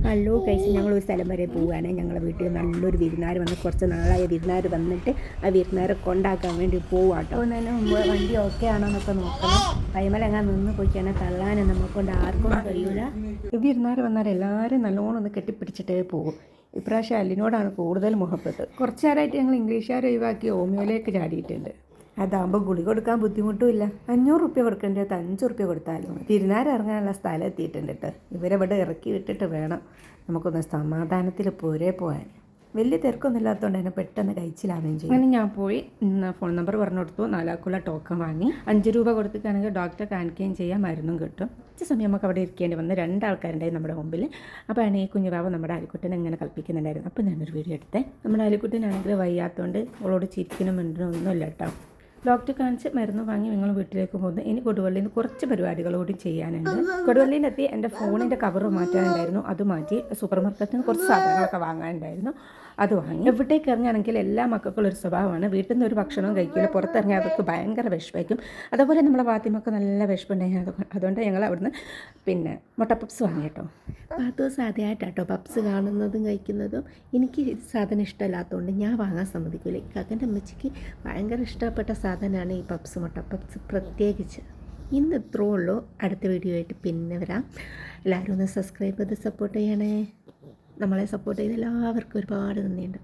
Hello കഴിച്ച് ഞങ്ങളൊരു സ്ഥലം വരെ പോവുകയാണ്. ഞങ്ങളെ വീട്ടിൽ നല്ലൊരു വിരുന്നാർ വന്ന് കുറച്ച് നാളായ വിരുന്നാർ വന്നിട്ട് ആ വിരുന്നാരെ കൊണ്ടാക്കാൻ വേണ്ടി പോവാട്ടോ. പോകുന്നതിന് മുമ്പ് വണ്ടി ഓക്കെ ആണോ എന്നൊക്കെ നോക്കണം. കൈമലങ്ങാൻ നിന്ന് പോയിക്കാനെ തള്ളാനും നമുക്കൊണ്ട് ആർക്കും കഴിയൂല. വിരുന്നാർ വന്നാൽ എല്ലാവരും നല്ലോണം ഒന്ന് കെട്ടിപ്പിടിച്ചിട്ടേ പോകും. ഇപ്രാവശ്യം അല്ലിനോടാണ് കൂടുതൽ മുഹബത്ത്. കുറച്ച് നേരമായിട്ട് ഞങ്ങൾ ഇംഗ്ലീഷുകാർ ഒഴിവാക്കി ഹോമിയോയിലേക്ക് ചാടിയിട്ടുണ്ട്. അതാകുമ്പോൾ ഗുളി കൊടുക്കാൻ ബുദ്ധിമുട്ടുമില്ല. 500 റുപ്യ കൊടുക്കേണ്ടത് 5 റുപ്യ കൊടുത്താലും തിരുനാരിറങ്ങാനുള്ള സ്ഥലം എത്തിയിട്ടുണ്ട് കേട്ടോ. ഇവരെവിടെ ഇറക്കി വിട്ടിട്ട് വേണം നമുക്കൊന്ന് സമാധാനത്തിൽ പോരേ പോകാൻ. വലിയ തിരക്കൊന്നും ഇല്ലാത്തതുകൊണ്ട് തന്നെ പെട്ടെന്ന് കഴിച്ചിലാവുകയും ചെയ്യും. അങ്ങനെ ഞാൻ പോയി ഫോൺ നമ്പർ പറഞ്ഞു കൊടുത്തു. 4 ആൾക്കുള്ള ടോക്കൺ വാങ്ങി 5 രൂപ കൊടുത്തിട്ടാണെങ്കിൽ ഡോക്ടറെ കാണിക്കുകയും ചെയ്യാം, മരുന്നും കിട്ടും. കുറച്ച് സമയം നമുക്ക് അവിടെ ഇരിക്കേണ്ടി വന്ന് 2 ആൾക്കാരുണ്ടായി നമ്മുടെ മുമ്പിൽ. അപ്പോൾ ആണ് ഈ കുഞ്ഞുവാവ് നമ്മുടെ അലിക്കുട്ടനെ ഇങ്ങനെ കളിപ്പിക്കുന്നുണ്ടായിരുന്നു. അപ്പോൾ ഞാനൊരു വീഡിയോ എടുത്തേ. നമ്മുടെ അലിക്കുട്ടനാണെങ്കിൽ വയ്യാത്തതുകൊണ്ട് അവളോട് ചിരിക്കലും മിണ്ടനും ഒന്നുമില്ല കേട്ടോ. ഡോക്ടറെ കാണിച്ച് മരുന്ന് വാങ്ങി നിങ്ങൾ വീട്ടിലേക്ക് പോകുന്നു. ഇനി കൊടുവള്ളിയിൽ നിന്ന് കുറച്ച് പരിപാടികളോടും ചെയ്യാനുണ്ട്. കൊടുവള്ളിയിലെത്തി എൻ്റെ ഫോണിൻ്റെ കവർ മാറ്റാനുണ്ടായിരുന്നു, അത് മാറ്റി. സൂപ്പർ മാർക്കറ്റിൽ നിന്ന് കുറച്ച് സാധനങ്ങളൊക്കെ വാങ്ങാനുണ്ടായിരുന്നു, അത് വാങ്ങി. എവിടേക്ക് ഇറങ്ങുകയാണെങ്കിൽ എല്ലാ മക്കൾക്കുള്ളൊരു സ്വഭാവമാണ്. വീട്ടിൽ നിന്ന് ഒരു ഭക്ഷണവും കഴിക്കില്ല, പുറത്തിറങ്ങി അവർക്ക് ഭയങ്കര വിഷമിക്കും. അതുപോലെ നമ്മളെ വാത്തിമൊക്കെ നല്ല വിഷമുണ്ടായി. അതുകൊണ്ട് ഞങ്ങൾ അവിടുന്ന് മുട്ട പപ്സ് വാങ്ങി കേട്ടോ. ദിവസം ആദ്യമായിട്ടാട്ടോ പപ്സ് കാണുന്നതും കഴിക്കുന്നതും. എനിക്ക് സാധനം ഇഷ്ടമല്ലാത്തതുകൊണ്ട് ഞാൻ വാങ്ങാൻ സമ്മതിക്കില്ല. കാക്കൻ്റെ അമ്മച്ചിക്ക് ഭയങ്കര ഇഷ്ടപ്പെട്ട സാധനമാണ് ഈ പപ്സ്, മുട്ട പപ്സ് പ്രത്യേകിച്ച്. ഇന്ന് ഇത്രേ ഉള്ളൂ. അടുത്ത വീഡിയോ ആയിട്ട് പിന്നെ വരാം. എല്ലാവരും ഒന്ന് സബ്സ്ക്രൈബ് ചെയ്ത് സപ്പോർട്ട് ചെയ്യണേ. നമ്മളെ സപ്പോർട്ട് ചെയ്ത് എല്ലാവർക്കും ഒരുപാട് നന്ദിയുണ്ട്.